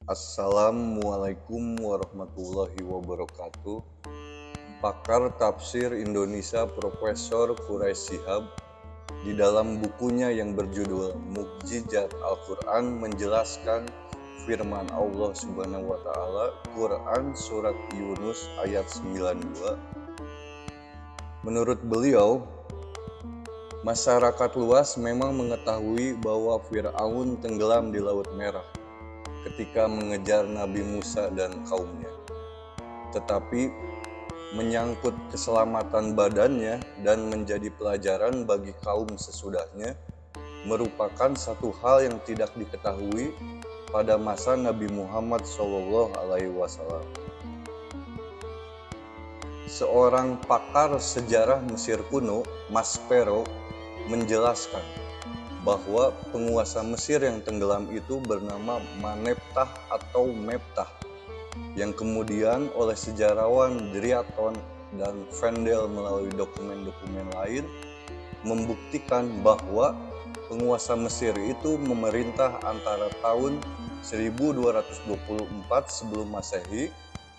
Assalamualaikum warahmatullahi wabarakatuh. Pakar tafsir Indonesia Profesor Quraisy Shihab di dalam bukunya yang berjudul Mukjizat Al-Quran menjelaskan firman Allah Subhanahu wa Ta'ala, Quran Surat Yunus ayat 92. Menurut beliau, masyarakat luas memang mengetahui bahwa Fir'aun tenggelam di Laut Merah ketika mengejar Nabi Musa dan kaumnya. Tetapi menyangkut keselamatan badannya dan menjadi pelajaran bagi kaum sesudahnya merupakan satu hal yang tidak diketahui pada masa Nabi Muhammad SAW. Seorang pakar sejarah Mesir kuno, Maspero, menjelaskan bahwa penguasa Mesir yang tenggelam itu bernama Maneptah atau Meptah, yang kemudian oleh sejarawan Driaton dan Vendel melalui dokumen-dokumen lain membuktikan bahwa penguasa Mesir itu memerintah antara tahun 1224 sebelum Masehi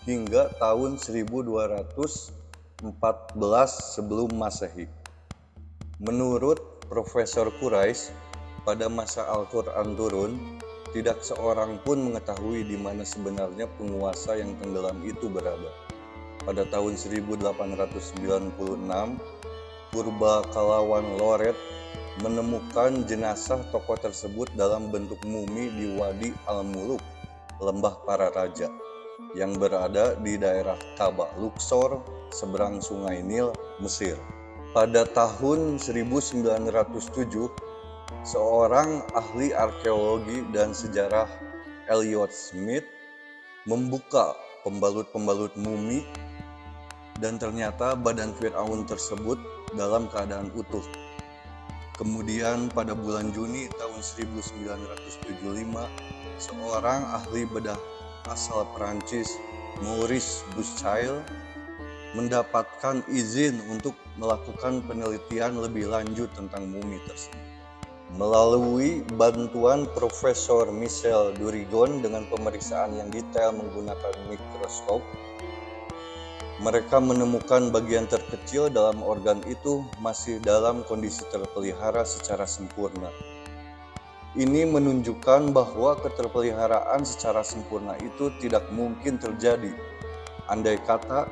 hingga tahun 1214 sebelum Masehi. Menurut Profesor Quraisy, pada masa Al-Quran turun, tidak seorang pun mengetahui di mana sebenarnya penguasa yang tenggelam itu berada. Pada tahun 1896, Purba Kalawan Loret menemukan jenazah tokoh tersebut dalam bentuk mumi di Wadi Al-Muluk, Lembah Para Raja, yang berada di daerah Kaba Luxor, seberang Sungai Nil, Mesir. Pada tahun 1907, seorang ahli arkeologi dan sejarah Elliot Smith membuka pembalut-pembalut mumi dan ternyata badan Fir'aun tersebut dalam keadaan utuh. Kemudian pada bulan Juni tahun 1975, seorang ahli bedah asal Perancis, Maurice Bucaille, mendapatkan izin untuk melakukan penelitian lebih lanjut tentang mumi tersebut. Melalui bantuan Profesor Michel Durigon dengan pemeriksaan yang detail menggunakan mikroskop, mereka menemukan bagian terkecil dalam organ itu masih dalam kondisi terpelihara secara sempurna. Ini menunjukkan bahwa keterpeliharaan secara sempurna itu tidak mungkin terjadi andai kata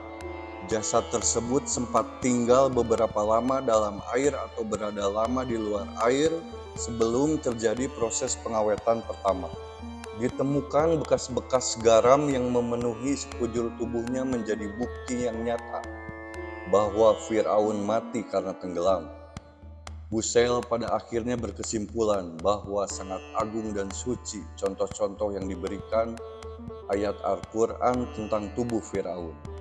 jasad tersebut sempat tinggal beberapa lama dalam air atau berada lama di luar air sebelum terjadi proses pengawetan pertama. Ditemukan bekas-bekas garam yang memenuhi sekujur tubuhnya menjadi bukti yang nyata bahwa Fir'aun mati karena tenggelam. Bucaille pada akhirnya berkesimpulan bahwa sangat agung dan suci contoh-contoh yang diberikan ayat Al-Quran tentang tubuh Fir'aun.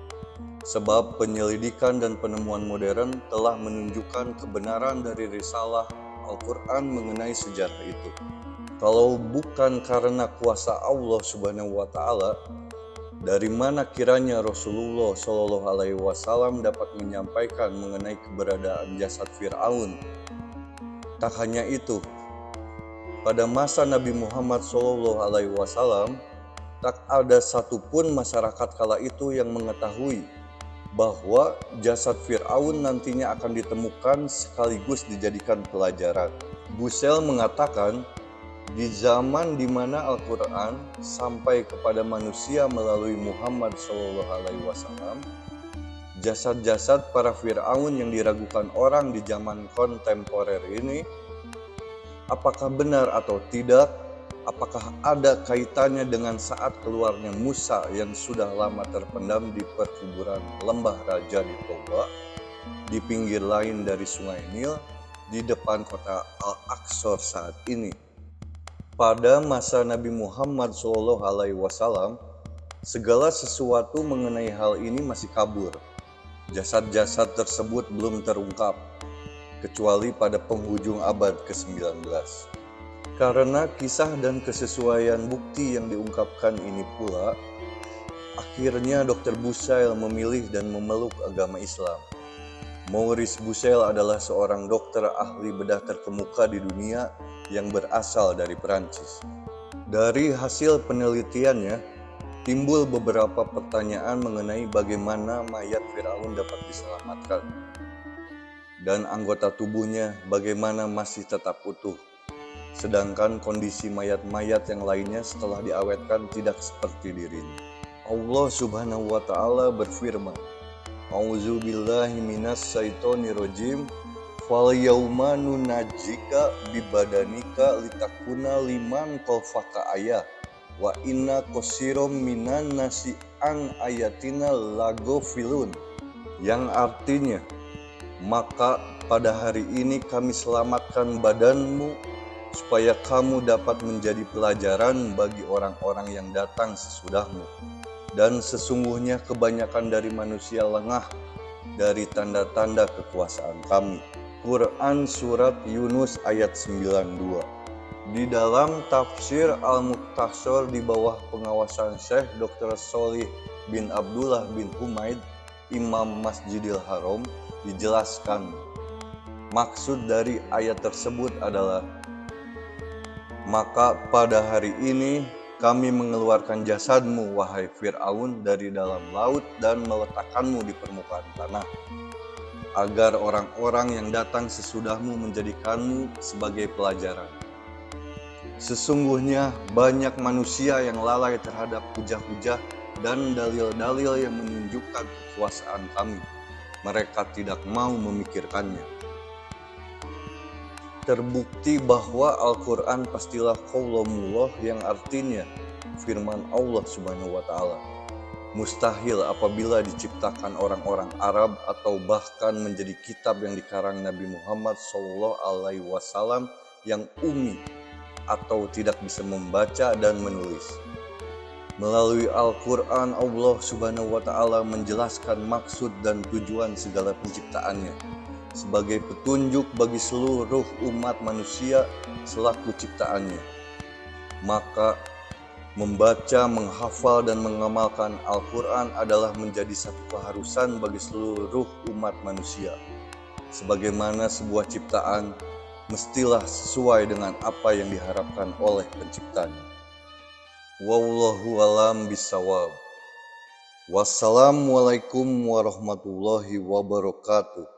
Sebab penyelidikan dan penemuan modern telah menunjukkan kebenaran dari risalah Al-Quran mengenai sejarah itu. Kalau bukan karena kuasa Allah Subhanahu wa Ta'ala, dari mana kiranya Rasulullah SAW dapat menyampaikan mengenai keberadaan jasad Fir'aun? Tak hanya itu, pada masa Nabi Muhammad SAW, tak ada satupun masyarakat kala itu yang mengetahui bahwa jasad Fir'aun nantinya akan ditemukan sekaligus dijadikan pelajaran. Bucaille mengatakan, di zaman di mana Al-Quran sampai kepada manusia melalui Muhammad SAW, jasad-jasad para Fir'aun yang diragukan orang di zaman kontemporer ini, apakah benar atau tidak, apakah ada kaitannya dengan saat keluarnya Musa yang sudah lama terpendam di perkuburan Lembah Raja di Toba, di pinggir lain dari Sungai Nil, di depan kota Al-Aqsa saat ini? Pada masa Nabi Muhammad SAW, segala sesuatu mengenai hal ini masih kabur. Jasad-jasad tersebut belum terungkap, kecuali pada penghujung abad ke-19. Karena kisah dan kesesuaian bukti yang diungkapkan ini pula, akhirnya Dr. Bucaille memilih dan memeluk agama Islam. Maurice Bucaille adalah seorang dokter ahli bedah terkemuka di dunia yang berasal dari Perancis. Dari hasil penelitiannya, timbul beberapa pertanyaan mengenai bagaimana mayat Firaun dapat diselamatkan dan anggota tubuhnya bagaimana masih tetap utuh, sedangkan kondisi mayat-mayat yang lainnya setelah diawetkan tidak seperti dirinya. Allah Subhanahu wa taala berfirman, A'udzubillahi minas syaitonirrajim. Fal yauma nunajjika bibadanika litakuna liman khalfaka ayah wa inna qasirum minan nasi an ayatina lagofilun, yang artinya, maka pada hari ini kami selamatkan badanmu supaya kamu dapat menjadi pelajaran bagi orang-orang yang datang sesudahmu, dan sesungguhnya kebanyakan dari manusia lengah dari tanda-tanda kekuasaan kami. Quran Surat Yunus ayat 92. Di dalam tafsir Al-Mukhtasar di bawah pengawasan Syekh Dr. Sholih bin Abdullah bin Humaid, Imam Masjidil Haram, dijelaskan maksud dari ayat tersebut adalah, maka pada hari ini kami mengeluarkan jasadmu, wahai Fir'aun, dari dalam laut dan meletakkanmu di permukaan tanah, agar orang-orang yang datang sesudahmu menjadikanmu sebagai pelajaran. Sesungguhnya banyak manusia yang lalai terhadap hujah-hujah dan dalil-dalil yang menunjukkan kekuasaan kami. Mereka tidak mau memikirkannya. Terbukti bahwa Al-Quran pastilah Qaulamullah, yang artinya firman Allah Subhanahu wa taala. Mustahil apabila diciptakan orang-orang Arab atau bahkan menjadi kitab yang dikarang Nabi Muhammad SAW yang ummi atau tidak bisa membaca dan menulis. Melalui Al-Quran, Allah Subhanahu wa taala menjelaskan maksud dan tujuan segala penciptaannya sebagai petunjuk bagi seluruh umat manusia selaku ciptaannya. Maka membaca, menghafal, dan mengamalkan Al-Quran adalah menjadi satu keharusan bagi seluruh umat manusia. Sebagaimana sebuah ciptaan mestilah sesuai dengan apa yang diharapkan oleh penciptanya. Wallahu a'lam bishawab. Wassalamualaikum warahmatullahi wabarakatuh.